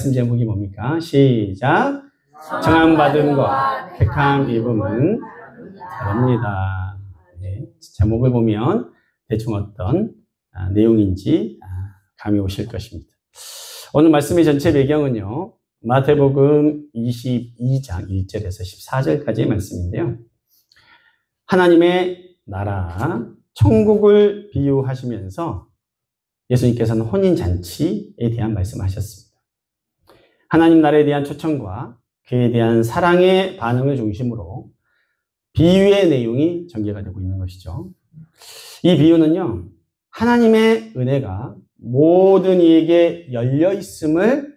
말씀 제목이 뭡니까? 시작. 청함받은 것, 택함 입음은 다릅니다. 네, 제목을 보면 대충 어떤 내용인지 감이 오실 것입니다. 오늘 말씀의 전체 배경은요, 마태복음 22장 1절에서 14절까지의 말씀인데요. 하나님의 나라, 천국을 비유하시면서 예수님께서는 혼인잔치에 대한 말씀하셨습니다. 하나님 나라에 대한 초청과 그에 대한 사랑의 반응을 중심으로 비유의 내용이 전개가 되고 있는 것이죠. 이 비유는요, 하나님의 은혜가 모든 이에게 열려 있음을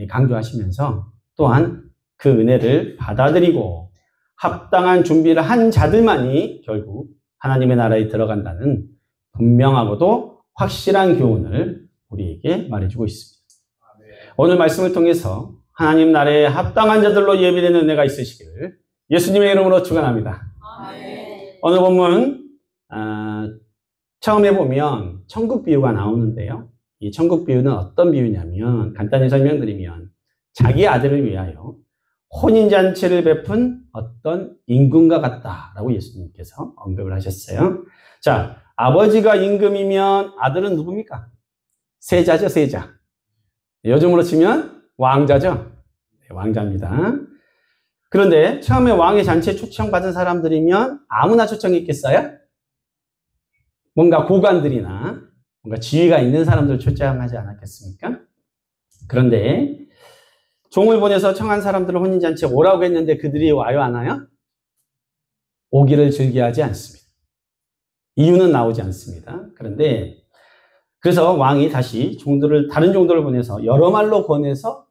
강조하시면서 또한 그 은혜를 받아들이고 합당한 준비를 한 자들만이 결국 하나님의 나라에 들어간다는 분명하고도 확실한 교훈을 우리에게 말해주고 있습니다. 오늘 말씀을 통해서 하나님 나라에 합당한 자들로 예비되는 은혜가 있으시기를 예수님의 이름으로 축원합니다. 오늘 본문 처음에 보면 천국 비유가 나오는데요. 이 천국 비유는 어떤 비유냐면 간단히 설명드리면 자기 아들을 위하여 혼인잔치를 베푼 어떤 임금과 같다라고 예수님께서 언급을 하셨어요. 자, 아버지가 임금이면 아들은 누굽니까? 세자죠, 세자. 요즘으로 치면 왕자죠. 왕자입니다. 그런데 처음에 왕의 잔치에 초청받은 사람들이면 아무나 초청했겠어요? 뭔가 고관들이나 뭔가 지위가 있는 사람들 초청하지 않았겠습니까? 그런데 종을 보내서 청한 사람들을 혼인잔치에 오라고 했는데 그들이 와요, 안 와요? 오기를 즐겨하지 않습니다. 이유는 나오지 않습니다. 그래서 왕이 다시 다른 종들을 보내서 여러 말로 권해서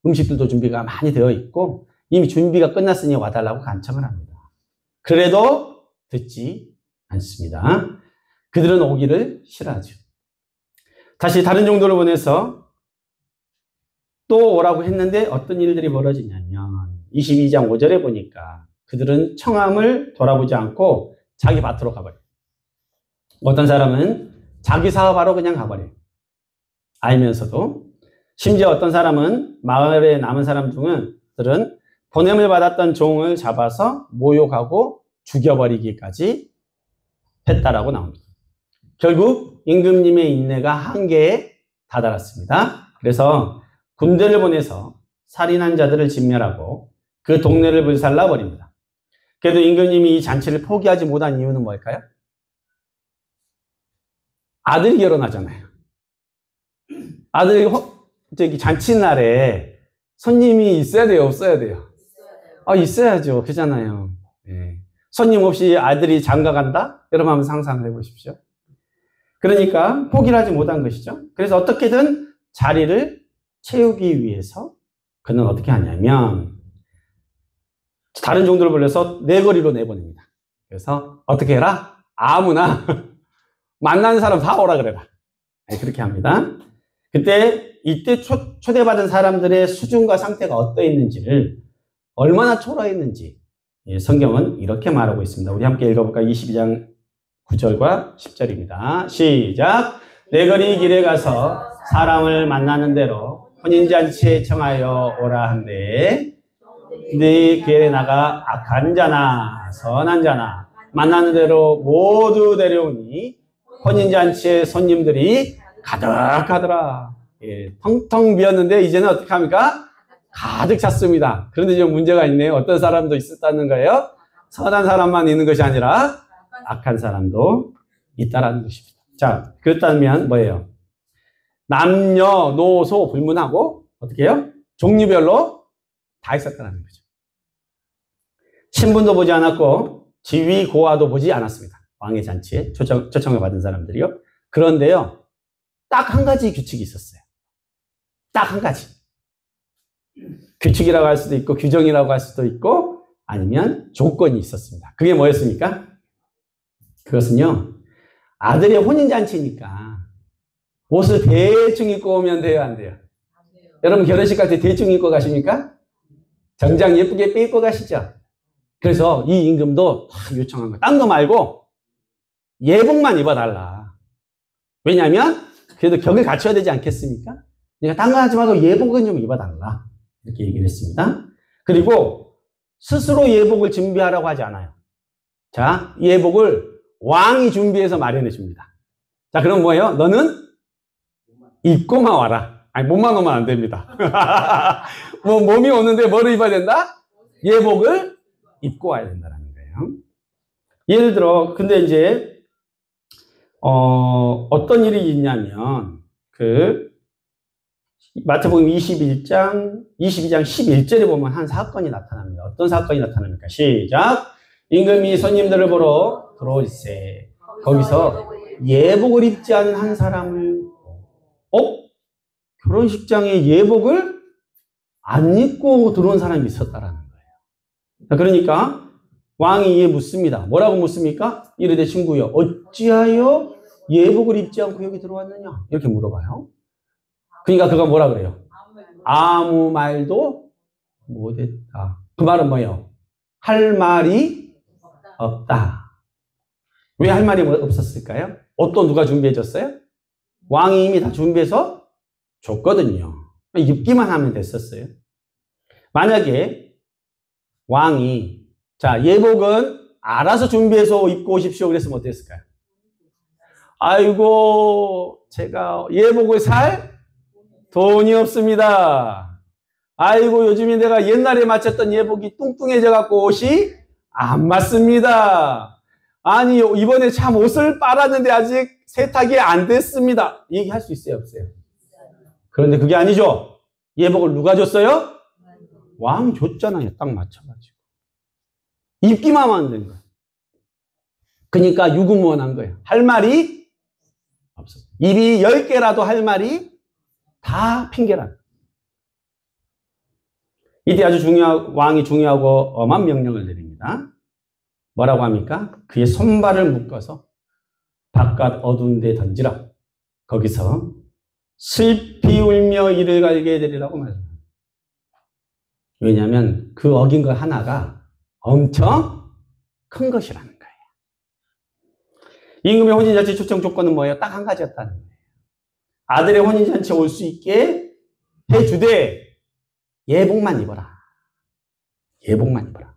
음식들도 준비가 많이 되어 있고 이미 준비가 끝났으니 와달라고 간청을 합니다. 그래도 듣지 않습니다. 그들은 오기를 싫어하죠. 다시 다른 종들을 보내서 또 오라고 했는데 어떤 일들이 벌어지냐면 22장 5절에 보니까 그들은 청함을 돌아보지 않고 자기 밭으로 가버려요. 어떤 사람은 자기 사업하러 그냥 가버려요. 알면서도. 심지어 어떤 사람은 마을에 남은 사람들은 보냄을 받았던 종을 잡아서 모욕하고 죽여버리기까지 했다라고 나옵니다. 결국 임금님의 인내가 한계에 다다랐습니다. 그래서 군대를 보내서 살인한 자들을 진멸하고 그 동네를 불살라 버립니다. 그래도 임금님이 이 잔치를 포기하지 못한 이유는 뭘까요? 아들이 결혼하잖아요. 아들이 잔치날에 손님이 있어야 돼요, 없어야 돼요? 있어야죠. 그렇잖아요. 네. 손님 없이 아들이 장가간다? 여러분 한번 상상을 해보십시오. 그러니까 포기를 하지 못한 것이죠. 그래서 어떻게든 자리를 채우기 위해서 그는 어떻게 하냐면 다른 종들을 불러서 내거리로 내보냅니다. 그래서 어떻게 해라? 아무나 만나는 사람 다 오라 그래라. 네, 그렇게 합니다. 이때 초대받은 사람들의 수준과 상태가 어떠했는지를 얼마나 초라했는지 성경은 이렇게 말하고 있습니다. 우리 함께 읽어볼까요? 22장 9절과 10절입니다. 시작. 내거리 길에 가서 사람을 만나는 대로 혼인잔치에 청하여 오라 한데 네 길에 나가 악한 자나 선한 자나 만나는 대로 모두 데려오니 혼인잔치에 손님들이 가득하더라. 텅텅 비었는데 이제는 어떻게 합니까? 가득 찼습니다. 그런데 좀 문제가 있네요. 어떤 사람도 있었다는 거예요? 선한 사람만 있는 것이 아니라 악한 사람도 있다라는 것입니다. 자, 그렇다면 뭐예요? 남녀노소 불문하고 어떻게 해요? 종류별로 다 있었다는 거죠. 신분도 보지 않았고 지위 고하도 보지 않았습니다. 왕의 잔치에 초청을 받은 사람들이요. 그런데요, 딱 한 가지 규칙이 있었어요. 딱 한 가지. 규칙이라고 할 수도 있고 규정이라고 할 수도 있고 아니면 조건이 있었습니다. 그게 뭐였습니까? 그것은요, 아들의 혼인잔치니까 옷을 대충 입고 오면 돼요, 안 돼요? 안 돼요. 여러분 결혼식 갈 때 대충 입고 가십니까? 정장 예쁘게 입고 가시죠? 그래서 이 임금도 다 요청한 거예요. 딴 거 말고 예복만 입어달라. 왜냐하면 그래도 격을 갖춰야 되지 않겠습니까? 그러니까 딴 거 하지 말고 예복은 좀 입어달라. 이렇게 얘기를 했습니다. 그리고 스스로 예복을 준비하라고 하지 않아요. 자, 예복을 왕이 준비해서 마련해 줍니다. 자, 그럼 뭐예요? 너는 입고만 와라. 아니, 몸만 오면 안 됩니다. 뭐, 몸이 오는데 뭐를 입어야 된다? 예복을 입고 와야 된다는 거예요. 예를 들어, 근데 이제, 어떤 일이 있냐면, 마태복음 22장 11절에 보면 한 사건이 나타납니다. 어떤 사건이 나타납니까? 시작. 임금이 손님들을 보러 들어올세. 거기서 예복을 입지 않은 한 사람을, 결혼식장에 예복을 안 입고 들어온 사람이 있었다라는 거예요. 그러니까 왕이 이에 묻습니다. 뭐라고 묻습니까? 이르되 친구여, 어찌하여 예복을 입지 않고 여기 들어왔느냐? 이렇게 물어봐요. 그러니까 그가 뭐라 그래요? 아무 말도 못했다. 그 말은 뭐예요? 할 말이 없다. 왜 할 말이 없었을까요? 옷도 누가 준비해줬어요? 왕이 이미 다 준비해서 줬거든요. 입기만 하면 됐었어요. 만약에 왕이 자, 예복은 알아서 준비해서 입고 오십시오 그랬으면 어땠을까요? 아이고, 제가 예복을 살 돈이 없습니다. 아이고, 요즘에 내가 옛날에 맞췄던 예복이 뚱뚱해져 갖고 옷이 안 맞습니다. 아니, 이번에 참 옷을 빨았는데 아직 세탁이 안 됐습니다. 얘기할 수 있어요, 없어요? 그런데 그게 아니죠. 예복을 누가 줬어요? 왕이 줬잖아요. 딱 맞춰가지고. 입기만 하면 된 거예요. 그러니까 유구무원한 거예요. 할 말이 없어요. 입이 10개라도 할 말이 다 핑계란 거예요. 이때 아주 왕이 중요하고 엄한 명령을 내립니다. 뭐라고 합니까? 그의 손발을 묶어서 바깥 어두운 데 던지라. 거기서 슬피 울며 이를 갈게 되리라고 말합니다. 왜냐하면 그 어긴 것 하나가 엄청 큰 것이라는 거예요. 임금의 혼인잔치 초청 조건은 뭐예요? 딱 한 가지였다는 거예요. 아들의 혼인잔치에 올 수 있게 해주되 예복만 입어라. 예복만 입어라.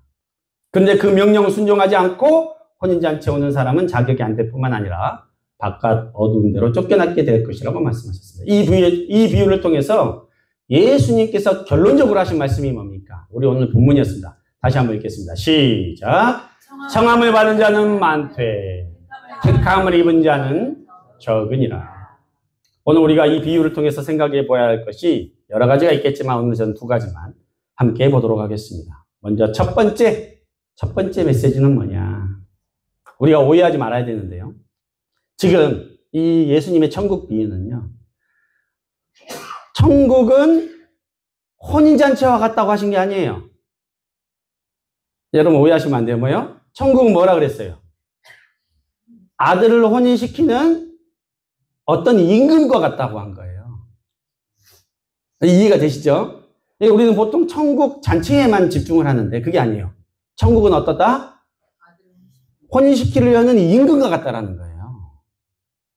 그런데 그 명령을 순종하지 않고 혼인잔치에 오는 사람은 자격이 안 될 뿐만 아니라 바깥 어두운 데로 쫓겨나게 될 것이라고 말씀하셨습니다. 이 비유를 통해서 예수님께서 결론적으로 하신 말씀이 뭡니까? 우리 오늘 본문이었습니다. 다시 한번 읽겠습니다. 시작. 청함을 받은 자는 많되 택함을 입은 자는 적으니라. 오늘 우리가 이 비유를 통해서 생각해 보아야 할 것이 여러 가지가 있겠지만 오늘 저는 두 가지만 함께 보도록 하겠습니다. 먼저 첫 번째 메시지는 뭐냐? 우리가 오해하지 말아야 되는데요. 지금 이 예수님의 천국 비유는요. 천국은 혼인잔치와 같다고 하신 게 아니에요. 여러분 오해하시면 안 돼요. 뭐요? 천국은 뭐라 그랬어요? 아들을 혼인시키는 어떤 임금과 같다고 한 거예요. 이해가 되시죠? 우리는 보통 천국 잔치에만 집중을 하는데 그게 아니에요. 천국은 어떻다? 혼인시키려는 임금과 같다라는 거예요.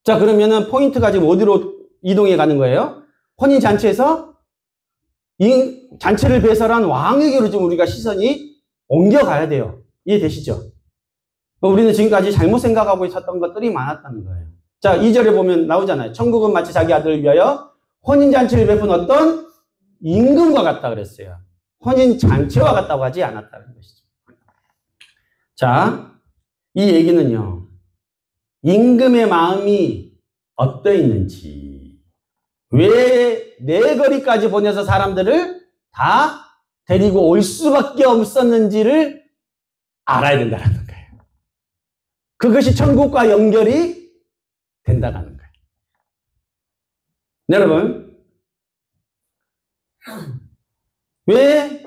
자, 그러면은 포인트가 지금 어디로 이동해 가는 거예요? 혼인잔치에서 잔치를 배설한 왕에게로 지금 우리가 시선이 옮겨가야 돼요. 이해되시죠? 우리는 지금까지 잘못 생각하고 있었던 것들이 많았다는 거예요. 자, 2절에 보면 나오잖아요. 천국은 마치 자기 아들을 위하여 혼인잔치를 베푼 어떤 임금과 같다 그랬어요. 혼인잔치와 같다고 하지 않았다는 것이죠. 자, 이 얘기는요. 임금의 마음이 어떠했는지, 왜 내거리까지 보내서 사람들을 다 데리고 올 수밖에 없었는지를 알아야 된다는 거예요. 그것이 천국과 연결이 된다는 거예요. 여러분, 왜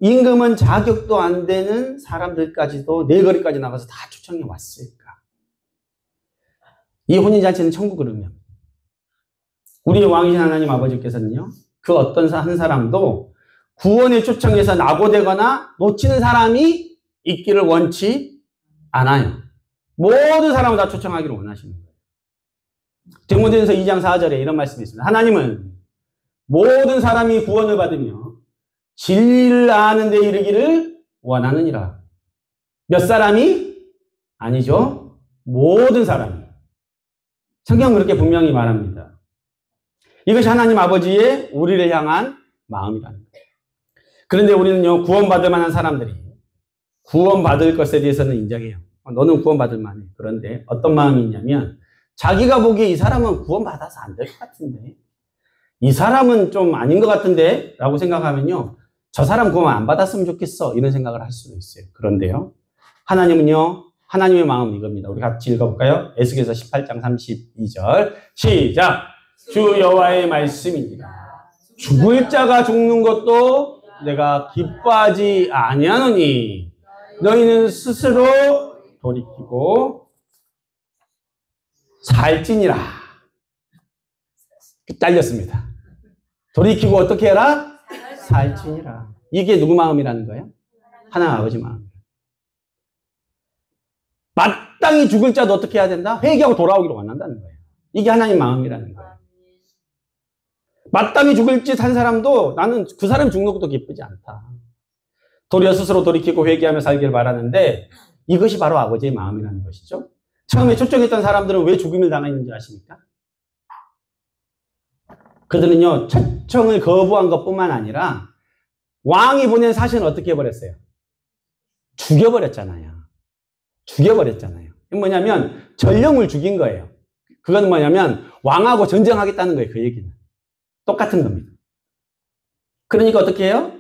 임금은 자격도 안 되는 사람들까지도 내거리까지 나가서 다 초청해 왔을까? 이 혼인잔치는 천국을 의미합니다. 우리의 왕이신 하나님 아버지께서는요, 그 어떤 한 사람도 구원에 초청해서 낙오되거나 놓치는 사람이 있기를 원치 않아요. 모든 사람을 다 초청하기를 원하시는 거예요. 디모데전서 2장 4절에 이런 말씀이 있습니다. 하나님은 모든 사람이 구원을 받으며 진리를 아는 데 이르기를 원하느니라. 몇 사람이? 아니죠. 모든 사람이. 성경은 그렇게 분명히 말합니다. 이것이 하나님 아버지의 우리를 향한 마음이라는 거예요. 그런데 우리는요, 구원받을 만한 사람들이 구원받을 것에 대해서는 인정해요. 너는 구원받을 만해. 그런데 어떤 마음이 있냐면 자기가 보기에 이 사람은 구원받아서 안 될 것 같은데, 이 사람은 좀 아닌 것 같은데 라고 생각하면요, 저 사람 구원 안 받았으면 좋겠어, 이런 생각을 할 수도 있어요. 그런데요, 하나님은요, 하나님의 마음은 이겁니다. 우리 같이 읽어볼까요? 에스겔서 18장 32절 시작. 주 여호와의 말씀입니다. 죽을 자가 죽는 것도 내가 기뻐하지 아니하노니 너희는 스스로 돌이키고 살찌니라. 잘렸습니다. 돌이키고 어떻게 해라? 살찌니라. 이게 누구 마음이라는 거예요? 하나님 아버지 마음. 마땅히 죽을 자도 어떻게 해야 된다? 회개하고 돌아오기로 원한다는 거예요. 이게 하나님 마음이라는 거예요. 마땅히 죽을 짓 한 사람도 나는 그 사람이 죽는 것도 기쁘지 않다. 도리어 스스로 돌이키고 회개하며 살기를 바라는데 이것이 바로 아버지의 마음이라는 것이죠. 처음에 초청했던 사람들은 왜 죽임을 당했는지 아십니까? 그들은요, 초청을 거부한 것뿐만 아니라 왕이 보낸 사신을 어떻게 해버렸어요? 죽여버렸잖아요. 죽여버렸잖아요. 이게 뭐냐면 전령을 죽인 거예요. 그건 뭐냐면 왕하고 전쟁하겠다는 거예요. 그 얘기는. 똑같은 겁니다. 그러니까 어떻게 해요?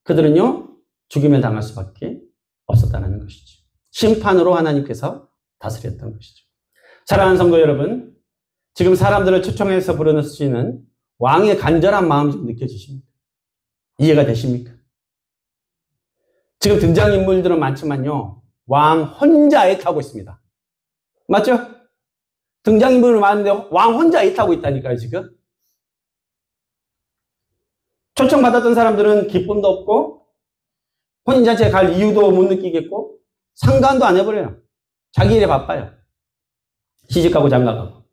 그들은요, 죽임을 당할 수밖에 없었다는 것이죠. 심판으로 하나님께서 다스렸던 것이죠. 사랑하는 성도 여러분, 지금 사람들을 초청해서 부르시는 왕의 간절한 마음 좀 느껴지십니까? 이해가 되십니까? 지금 등장인물들은 많지만요, 왕 혼자 애타고 있습니다. 맞죠? 등장인물은 많은데 왕 혼자 애타고 있다니까요, 지금. 초청받았던 사람들은 기쁨도 없고 혼인잔치에 갈 이유도 못 느끼겠고 상관도 안 해버려요. 자기 일에 바빠요. 시집가고 장가가고.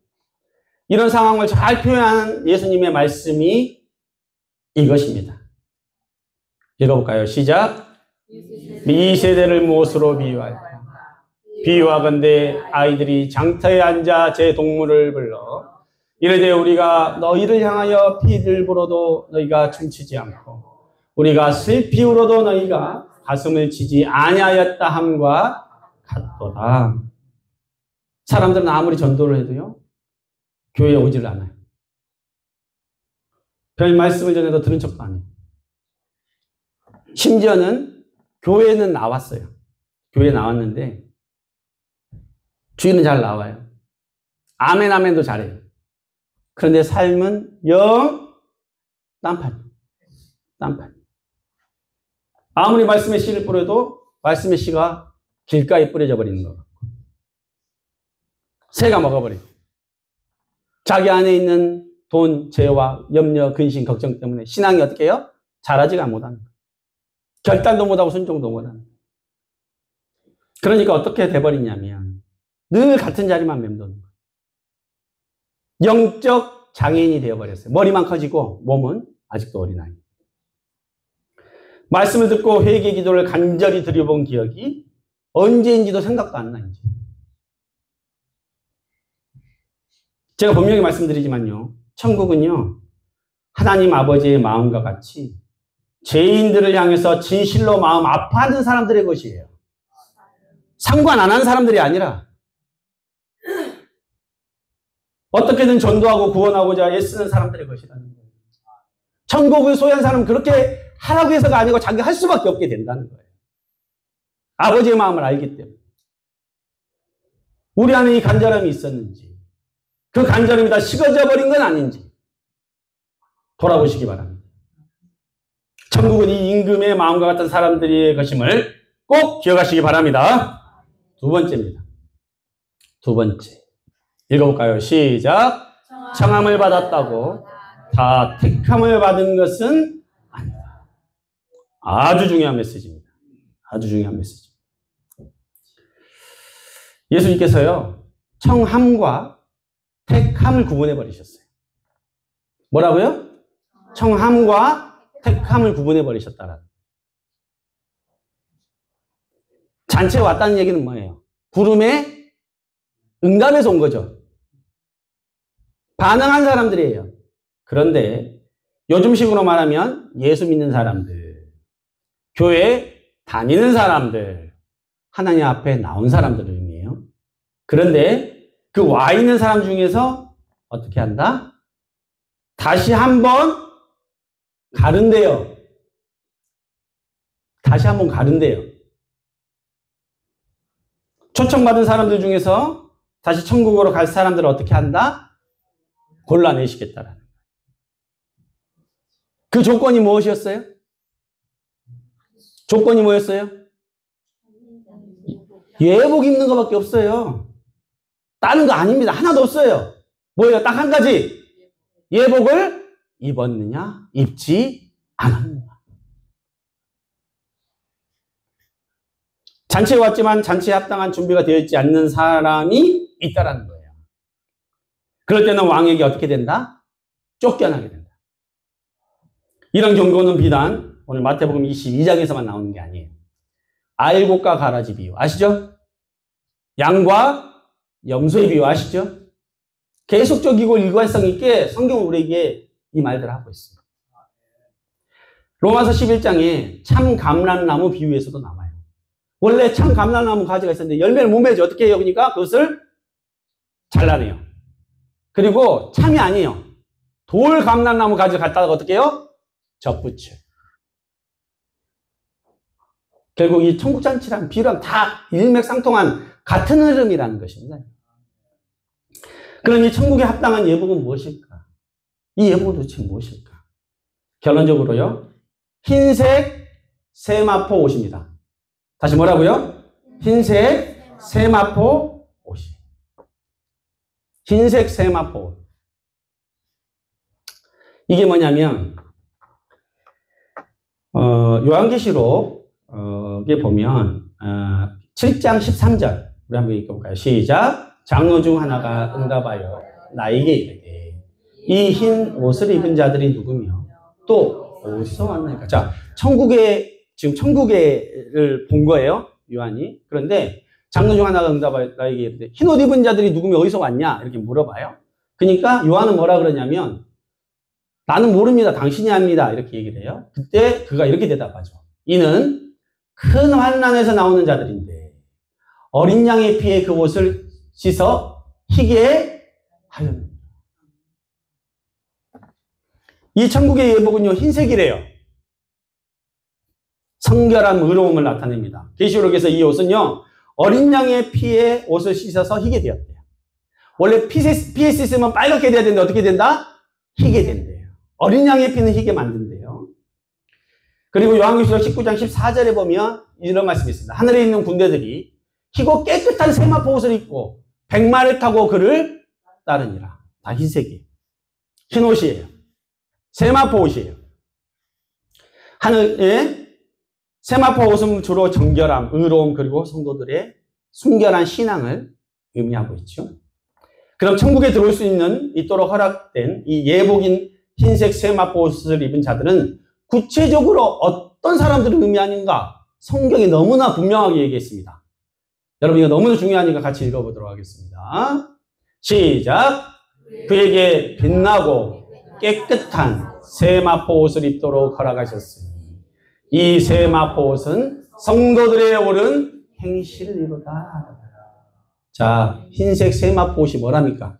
이런 상황을 잘 표현한 예수님의 말씀이 이것입니다. 읽어볼까요? 시작. 이 세대를 무엇으로 비유할까? 비유하건대 아이들이 장터에 앉아 제 동물을 불러 이르되 우리가 너희를 향하여 피를 불어도 너희가 춤추지 않고 우리가 슬피 울어도 너희가 가슴을 치지 아니하였다 함과 같도다. 사람들은 아무리 전도를 해도요, 교회에 오지를 않아요. 별 말씀을 전해도 들은 척도 안 해요. 심지어는 교회는 나왔어요. 교회에 나왔는데 주일은 잘 나와요. 아멘 아멘도 잘해요. 그런데 삶은 영 딴판. 아무리 말씀의 씨를 뿌려도 말씀의 씨가 길가에 뿌려져 버리는 거. 새가 먹어버리고 자기 안에 있는 돈, 죄와 염려, 근심, 걱정 때문에 신앙이 어떻게 해요? 자라지가 못하는 거예요. 결단도 못하고 순종도 못하는 거예요. 그러니까 어떻게 돼버리냐면 늘 같은 자리만 맴도는 거예요. 영적 장애인이 되어버렸어요. 머리만 커지고 몸은 아직도 어린아이. 말씀을 듣고 회개 기도를 간절히 드려본 기억이 언제인지도 생각도 안 나요. 제가 분명히 말씀드리지만요, 천국은요, 하나님 아버지의 마음과 같이 죄인들을 향해서 진실로 마음 아파하는 사람들의 것이에요. 상관 안 하는 사람들이 아니라 어떻게든 전도하고 구원하고자 애쓰는 사람들의 것이라는 거예요. 천국을 소유한 사람은 그렇게 하라고 해서가 아니고 자기 할 수밖에 없게 된다는 거예요. 아버지의 마음을 알기 때문에. 우리 안에 이 간절함이 있었는지, 그 간절함이 다 식어져 버린 건 아닌지 돌아보시기 바랍니다. 천국은 이 임금의 마음과 같은 사람들의 것임을 꼭 기억하시기 바랍니다. 두 번째입니다. 두 번째. 읽어볼까요? 시작. 청함을 받았다고 다 택함을 받은 것은 아니다. 아주 중요한 메시지입니다. 아주 중요한 메시지. 예수님께서요, 청함과 택함을 구분해 버리셨어요. 뭐라고요? 청함과 택함을 구분해 버리셨다라는. 잔치에 왔다는 얘기는 뭐예요? 부름에 응답해서 온 거죠. 반응한 사람들이에요. 그런데 요즘식으로 말하면 예수 믿는 사람들, 교회 다니는 사람들, 하나님 앞에 나온 사람들을 의미해요. 그런데 그 와 있는 사람 중에서 어떻게 한다? 다시 한번 가른대요. 다시 한번 가른대요. 초청받은 사람들 중에서 다시 천국으로 갈 사람들을 어떻게 한다? 골라내시겠다라는. 그 조건이 무엇이었어요? 조건이 뭐였어요? 예복 입는 것밖에 없어요. 다른 거 아닙니다. 하나도 없어요. 뭐예요? 딱 한 가지. 예복을 입었느냐? 입지 않았느냐? 잔치에 왔지만 잔치에 합당한 준비가 되어 있지 않는 사람이 있다라는 거예요. 그럴 때는 왕에게 어떻게 된다? 쫓겨나게 된다. 이런 경고는 비단 오늘 마태복음 22장에서만 나오는 게 아니에요. 알곡과 가라지 비유 아시죠? 양과 염소의 비유 아시죠? 계속적이고 일관성 있게 성경은 우리에게 이 말들을 하고 있습니다. 로마서 11장에 참 감람나무 비유에서도 나와요. 원래 참 감람나무 가지가 있었는데 열매를 못 맺어. 어떻게 해요? 그러니까 그것을 잘라내요. 그리고 참이 아니에요. 돌 감람나무 가지를 갖다가 어떻게 해요? 접붙여요. 결국 이 천국잔치랑 비유랑 다 일맥상통한 같은 흐름이라는 것입니다. 그럼 이 천국에 합당한 예복은 무엇일까? 이 예복은 도대체 무엇일까? 결론적으로요. 흰색 세마포 옷입니다. 다시 뭐라고요? 흰색 세마포 옷이. 흰색 세마포 옷. 이게 뭐냐면 요한계시록에 보면 7장 13절 우리 한번 읽어볼까요? 시작. 장로 중 하나가 응답하여 나에게 이르되 이 흰 옷을 입은 자들이 누구며 또 어디서 왔나이까? 자, 지금 천국에를 본 거예요, 요한이. 그런데 장로 중 하나가 응답하여 나에게 이르되 흰 옷 입은 자들이 누구며 어디서 왔냐? 이렇게 물어봐요. 그러니까 요한은 뭐라 그러냐면 나는 모릅니다. 당신이 압니다. 이렇게 얘기를 해요. 그때 그가 이렇게 대답하죠. 이는 큰 환난에서 나오는 자들인데 어린 양의 피에 그 옷을 씻어 희게 하였느니라. 이 천국의 예복은요, 흰색이래요. 성결한 의로움을 나타냅니다. 계시록에서 이 옷은요, 어린 양의 피에 옷을 씻어서 희게 되었대요. 원래 피에 씻으면 빨갛게 돼야 되는데 어떻게 된다? 희게 된대요. 어린 양의 피는 희게 만든대요. 그리고 요한계시록 19장 14절에 보면 이런 말씀이 있습니다. 하늘에 있는 군대들이 희고 깨끗한 세마포 옷을 입고 백마를 타고 그를 따르니라. 다 흰색이에요. 흰 옷이에요. 세마포 옷이에요. 하늘에 세마포 옷은 주로 정결함, 의로움 그리고 성도들의 순결한 신앙을 의미하고 있죠. 그럼 천국에 들어올 수 있는 있도록 허락된 이 예복인 흰색 세마포 옷을 입은 자들은 구체적으로 어떤 사람들을 의미하는가? 성경이 너무나 분명하게 얘기했습니다. 여러분 이거 너무나 중요하니까 같이 읽어보도록 하겠습니다. 시작! 그에게 빛나고 깨끗한 세마포 옷을 입도록 허락하셨으니 이 세마포 옷은 성도들의 옳은 행실을 이루다. 자, 흰색 세마포 옷이 뭐랍니까?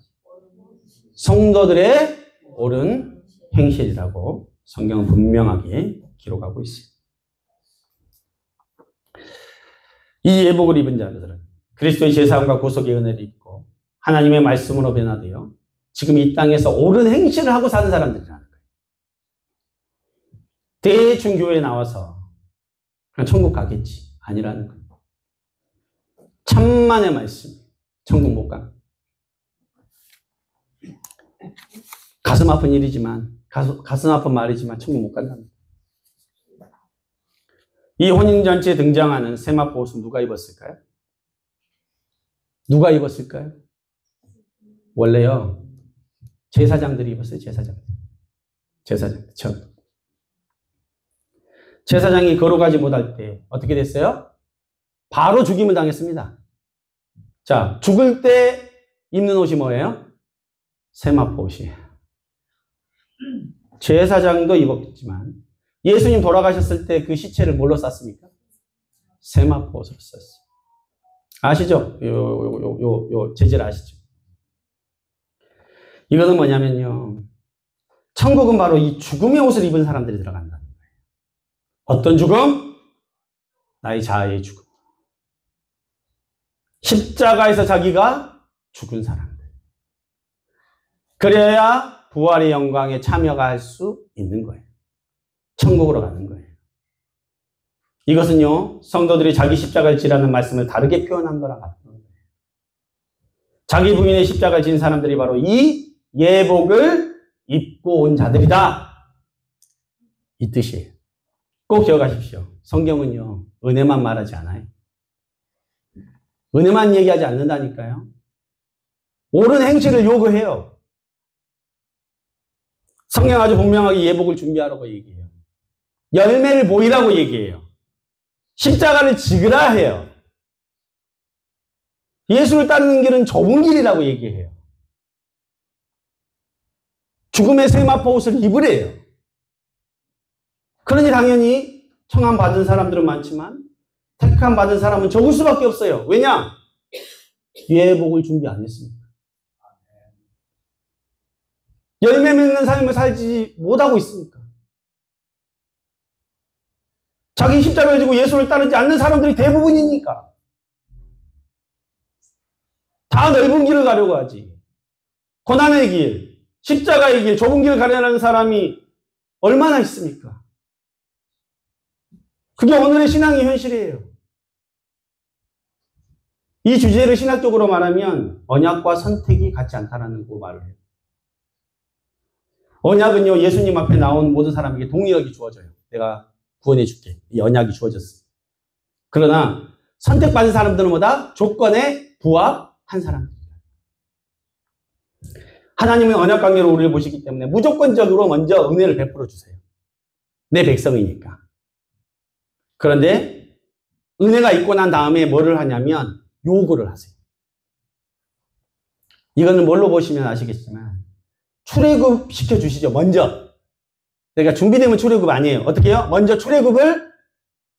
성도들의 옳은 행실이라고 성경은 분명하게 기록하고 있습니다. 이 예복을 입은 자들은 그리스도의 제사함과 구속의 은혜를 입고 하나님의 말씀으로 변화되어 지금 이 땅에서 옳은 행실을 하고 사는 사람들이라는 거예요. 대충 교회에 나와서 그냥 천국 가겠지. 아니라는 거예요. 천만의 말씀. 천국 못 가. 가슴 아픈 일이지만, 가슴 아픈 말이지만 천국 못 간답니다. 이 혼인잔치에 등장하는 세마포 옷은 누가 입었을까요? 누가 입었을까요? 원래요, 제사장들이 입었어요, 제사장들. 제사장, 제사장이 거룩하지 못할 때 어떻게 됐어요? 바로 죽임을 당했습니다. 자, 죽을 때 입는 옷이 뭐예요? 세마포 옷이에요. 제사장도 입었지만 예수님 돌아가셨을 때 그 시체를 뭘로 쌌습니까? 세마포 옷으로 쌌어요. 아시죠? 요 재질 아시죠? 이거는 뭐냐면요. 천국은 바로 이 죽음의 옷을 입은 사람들이 들어간다는 거예요. 어떤 죽음? 나의 자아의 죽음. 십자가에서 자기가 죽은 사람들. 그래야 부활의 영광에 참여가 할 수 있는 거예요. 천국으로 가는 거예요. 이것은요, 성도들이 자기 십자가를 지라는 말씀을 다르게 표현한 거랑 같은 거예요. 자기 부인의 십자가를 진 사람들이 바로 이 예복을 입고 온 자들이다. 이 뜻이에요. 꼭 기억하십시오. 성경은요, 은혜만 말하지 않아요. 은혜만 얘기하지 않는다니까요. 옳은 행실을 요구해요. 성경 아주 분명하게 예복을 준비하라고 얘기해요. 열매를 보이라고 얘기해요. 십자가를 지으라 해요. 예수를 따르는 길은 좁은 길이라고 얘기해요. 죽음의 세마포 옷을 입으래요. 그러니 당연히 청함 받은 사람들은 많지만 택함 받은 사람은 적을 수밖에 없어요. 왜냐? 예복을 준비 안 했습니다. 열매 맺는 삶을 살지 못하고 있으니까. 자기 십자가를 지고 예수를 따르지 않는 사람들이 대부분이니까. 다 넓은 길을 가려고 하지. 고난의 길, 십자가의 길, 좁은 길을 가려는 사람이 얼마나 있습니까? 그게 오늘의 신앙의 현실이에요. 이 주제를 신학적으로 말하면 언약과 선택이 같지 않다라는 그 말을 해요. 언약은요, 예수님 앞에 나온 모든 사람에게 동일하게 주어져요. 내가 구원해 줄게. 이 언약이 주어졌어요. 그러나 선택받은 사람들은 뭐다? 조건에 부합한 사람들이다. 하나님은 언약 관계로 우리를 보시기 때문에 무조건적으로 먼저 은혜를 베풀어 주세요. 내 백성이니까. 그런데 은혜가 있고 난 다음에 뭐를 하냐면 요구를 하세요. 이거는 뭘로 보시면 아시겠지만 출애굽 시켜주시죠. 먼저. 그러니까 준비되면 출애굽 아니에요. 어떻게 해요? 먼저 출애굽을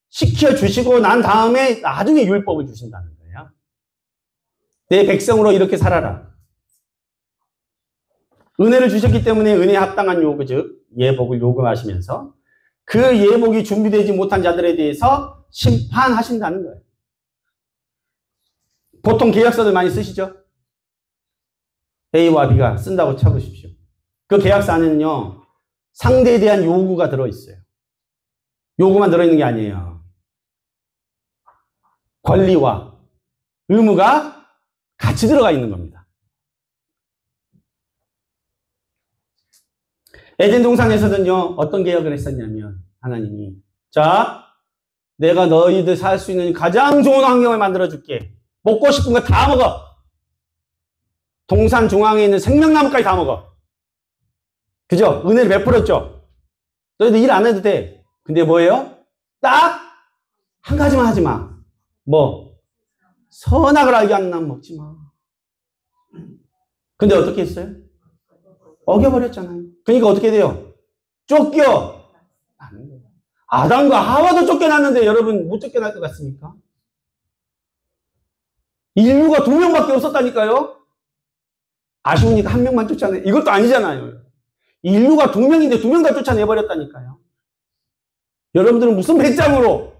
시켜주시고 난 다음에 나중에 율법을 주신다는 거예요. 내 백성으로 이렇게 살아라. 은혜를 주셨기 때문에 은혜에 합당한 요구, 즉 예복을 요구하시면서 그 예복이 준비되지 못한 자들에 대해서 심판하신다는 거예요. 보통 계약서들 많이 쓰시죠? A와 B가 쓴다고 쳐보십시오. 그 계약서 안에는요, 상대에 대한 요구가 들어있어요. 요구만 들어있는 게 아니에요. 권리와 의무가 같이 들어가 있는 겁니다. 에덴 동산에서는요, 어떤 계약을 했었냐면, 하나님이, 자, 내가 너희들 살 수 있는 가장 좋은 환경을 만들어줄게. 먹고 싶은 거 다 먹어. 동산 중앙에 있는 생명나무까지 다 먹어. 그죠? 은혜를 베풀었죠? 너희들 일 안 해도 돼. 근데 뭐예요? 딱 한 가지만 하지 마. 뭐? 선악을 알게 하는 난 먹지 마. 근데 어떻게 했어요? 어겨버렸잖아요. 그러니까 어떻게 돼요? 쫓겨. 아담과 하와도 쫓겨났는데 여러분 못 쫓겨날 것 같습니까? 인류가 2명밖에 없었다니까요? 아쉬우니까 1명만 쫓아내. 이것도 아니잖아요. 인류가 2명인데 2명 다 쫓아내버렸다니까요. 여러분들은 무슨 배짱으로?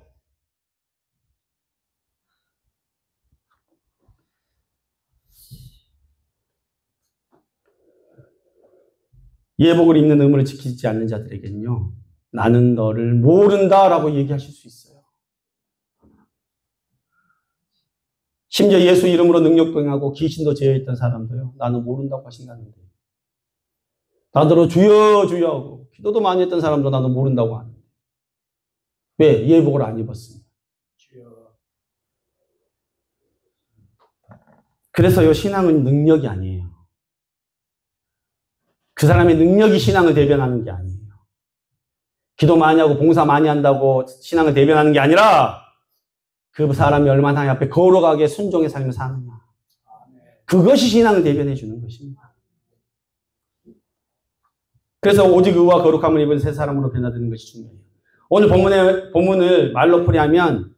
예복을 입는 의무를 지키지 않는 자들에게는요, 나는 너를 모른다라고 얘기하실 수 있어요. 심지어 예수 이름으로 능력도 행하고 귀신도 제어했던 사람도요, 나는 모른다고 하신다는데. 나더러 주여 주여 하고 기도도 많이 했던 사람도 나는 모른다고 하는데. 왜? 예복을 안 입었습니다. 그래서요, 신앙은 능력이 아니에요. 그 사람의 능력이 신앙을 대변하는 게 아니에요. 기도 많이 하고 봉사 많이 한다고 신앙을 대변하는 게 아니라 그 사람이 얼마나 하나님 앞에 거룩하게 순종의 삶을 사느냐. 그것이 신앙을 대변해 주는 것입니다. 그래서 오직 의와 거룩함을 입은 새 사람으로 변화되는 것이 중요해요. 오늘 본문을 말로 풀이하면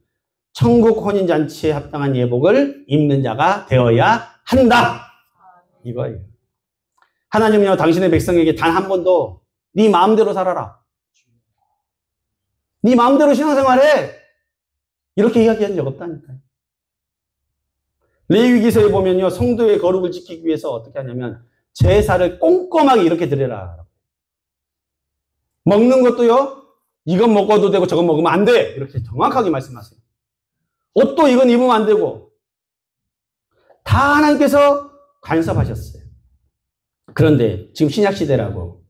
천국 혼인잔치에 합당한 예복을 입는 자가 되어야 한다. 이거예요. 하나님은요, 당신의 백성에게 단 한 번도 네 마음대로 살아라. 네 마음대로 신앙생활해. 이렇게 이야기한 적 없다니까요. 레위기서에 보면요, 성도의 거룩을 지키기 위해서 어떻게 하냐면 제사를 꼼꼼하게 이렇게 드려라. 먹는 것도요, 이건 먹어도 되고 저건 먹으면 안 돼. 이렇게 정확하게 말씀하세요. 옷도 이건 입으면 안 되고 다 하나님께서 간섭하셨어요. 그런데 지금 신약시대라고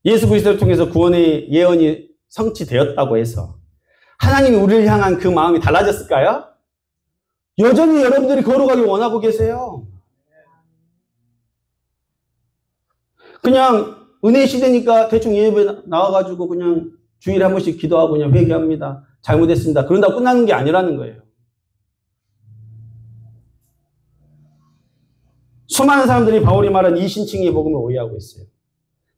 예수 그리스도를 통해서 구원의 예언이 성취되었다고 해서 하나님이 우리를 향한 그 마음이 달라졌을까요? 여전히 여러분들이 거룩하게 원하고 계세요. 그냥 은혜 시대니까 대충 예배 나와가지고 그냥 주일에 한 번씩 기도하고 그냥 회개합니다. 잘못했습니다. 그런다고 끝나는 게 아니라는 거예요. 수많은 사람들이 바울이 말한 이신칭의 복음을 오해하고 있어요.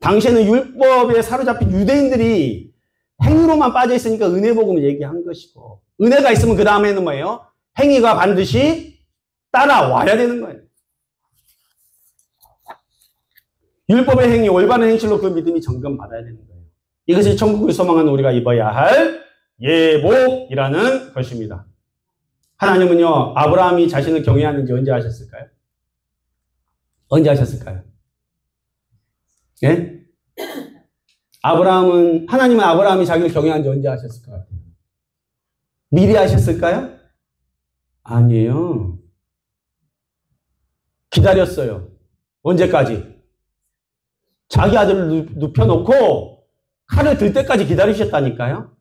당시에는 율법에 사로잡힌 유대인들이 행위로만 빠져 있으니까 은혜 복음을 얘기한 것이고, 은혜가 있으면 그 다음에는 뭐예요? 행위가 반드시 따라와야 되는 거예요. 율법의 행위, 올바른 행실로 그 믿음이 점검받아야 되는 거예요. 이것이 천국을 소망하는 우리가 입어야 할 예복이라는 것입니다. 하나님은요, 아브라함이 자신을 경외하는지 언제 하셨을까요? 언제 하셨을까요? 예? 하나님은 아브라함이 자기를 경외하는지 언제 하셨을 것 같아요? 미리 하셨을까요? 아니에요. 기다렸어요. 언제까지? 자기 아들을 눕혀놓고 칼을 들 때까지 기다리셨다니까요.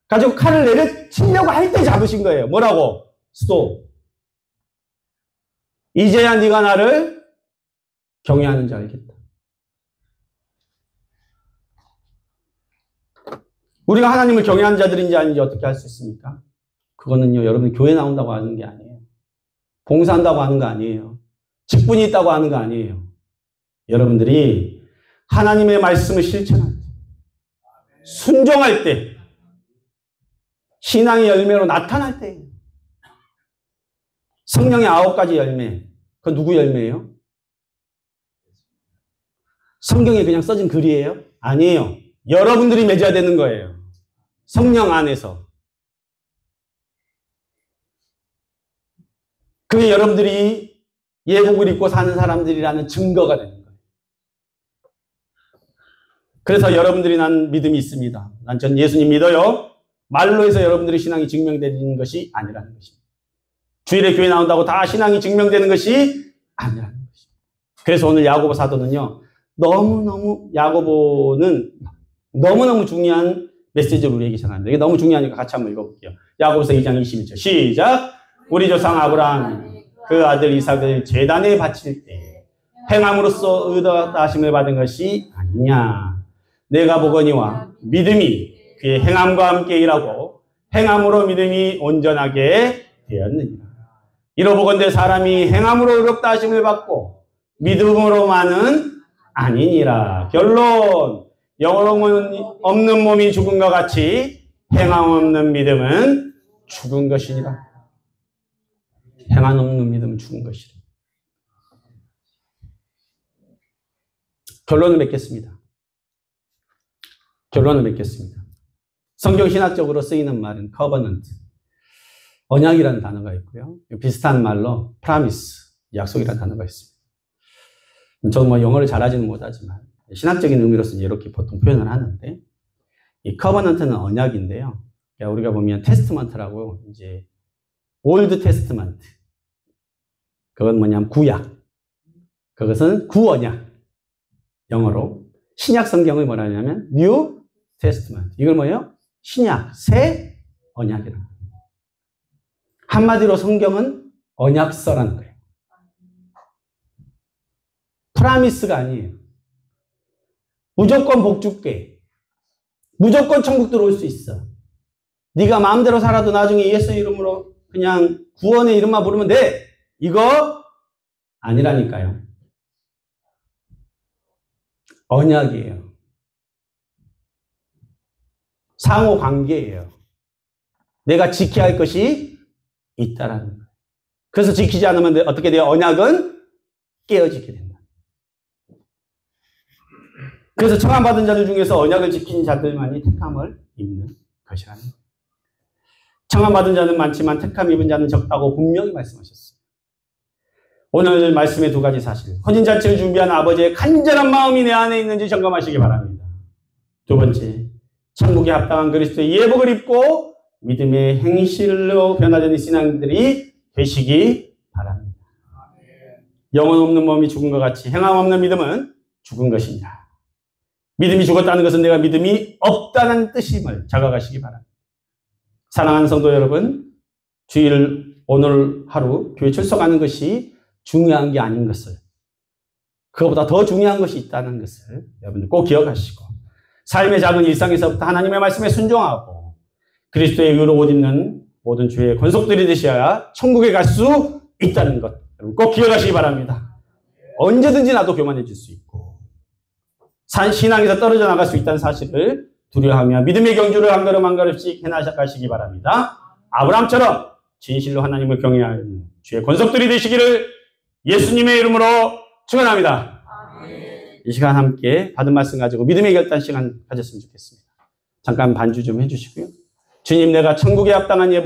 가지고 칼을 내려치려고 할 때 잡으신 거예요. 뭐라고? 스톱. 이제야 네가 나를 경외하는지 알겠다. 우리가 하나님을 경외하는 자들인지 아닌지 어떻게 할 수 있습니까? 그거는요, 여러분 교회 나온다고 하는 게 아니에요. 봉사한다고 하는 거 아니에요. 직분이 있다고 하는 거 아니에요. 여러분들이 하나님의 말씀을 실천할 때, 순종할 때, 신앙의 열매로 나타날 때, 성령의 9가지 열매, 그건 누구 열매예요? 성경에 그냥 써진 글이에요? 아니에요. 여러분들이 맺어야 되는 거예요. 성령 안에서. 그게 여러분들이 예복을 입고 사는 사람들이라는 증거가 되는 거예요. 그래서 여러분들이 난 믿음이 있습니다. 전 예수님 믿어요. 말로 해서 여러분들의 신앙이 증명되는 것이 아니라는 것입니다. 주일에 교회 나온다고 다 신앙이 증명되는 것이 아니라는 것입니다. 그래서 오늘 야고보 사도는요, 야고보는 너무너무 중요한 메시지를 우리에게 전합니다. 이게 너무 중요하니까 같이 한번 읽어볼게요. 야고보서 2장 21절 시작. 우리 조상 아브라함 그 아들 이삭을 제단에 바칠 때 행함으로써 의롭다 하심을 받은 것이 아니냐. 내가 보거니와 믿음이 그의 행함과 함께 일하고 행함으로 믿음이 온전하게 되었느니라. 이로보건대 사람이 행함으로 의롭다 하심을 받고 믿음으로만은 아니니라. 결론, 영혼 없는 몸이 죽은 것 같이 행함 없는 믿음은 죽은 것이니라. 행함 없는 믿음은 죽은 것이라. 결론을 맺겠습니다. 성경 신학적으로 쓰이는 말은 covenant, 언약이라는 단어가 있고요. 비슷한 말로 promise, 약속이라는 단어가 있습니다. 저는 영어를 잘하지는 못하지만 신학적인 의미로서는 이렇게 보통 표현을 하는데, 이 covenant는 언약인데요. 우리가 보면 테스트먼트라고 이제 올드 테스트먼트, 그건 뭐냐면 구약, 그것은 구언약, 영어로. 신약 성경을 뭐라 하냐면 뉴 테스트먼트, 이걸 뭐예요? 신약, 새 언약이라고. 한마디로 성경은 언약서라는 거예요. 프라미스가 아니에요. 무조건 복 줄게, 무조건 천국 들어올 수 있어. 네가 마음대로 살아도 나중에 예수 이름으로 그냥 구원의 이름만 부르면 돼. 이거 아니라니까요. 언약이에요. 상호 관계예요. 내가 지켜야 할 것이 있다라는 거예요. 그래서 지키지 않으면 어떻게 돼요? 언약은 깨어지게 된다. 그래서 청함받은 자들 중에서 언약을 지킨 자들만이 택함을 입는 것이라는 거예요. 청함받은 자는 많지만 택함 입은 자는 적다고 분명히 말씀하셨어요. 오늘 말씀의 두 가지 사실. 혼인잔치를 준비하는 아버지의 간절한 마음이 내 안에 있는지 점검하시기 바랍니다. 두 번째, 천국에 합당한 그리스도의 예복을 입고 믿음의 행실로 변화되는 신앙들이 되시기 바랍니다. 영혼 없는 몸이 죽은 것 같이 행함 없는 믿음은 죽은 것이냐. 믿음이 죽었다는 것은 내가 믿음이 없다는 뜻임을 자각하시기 바랍니다. 사랑하는 성도 여러분, 주일 오늘 하루 교회 출석하는 것이 중요한 게 아닌 것을, 그것보다 더 중요한 것이 있다는 것을 여러분들 꼭 기억하시고, 삶의 작은 일상에서부터 하나님의 말씀에 순종하고 그리스도의 의로 옷 입는 모든 주의 권속들이 되셔야 천국에 갈 수 있다는 것 여러분 꼭 기억하시기 바랍니다. 언제든지 나도 교만해질 수 있고 신앙에서 떨어져 나갈 수 있다는 사실을 두려워하며 믿음의 경주를 한 걸음 한 걸음씩 해나가시기 바랍니다. 아브라함처럼 진실로 하나님을 경외하는 주의 권속들이 되시기를 예수님의 이름으로 축원합니다. 이 시간 함께 받은 말씀 가지고 믿음의 결단 시간 가졌으면 좋겠습니다. 잠깐 반주 좀 해주시고요. 주님, 내가 천국에 합당한 예복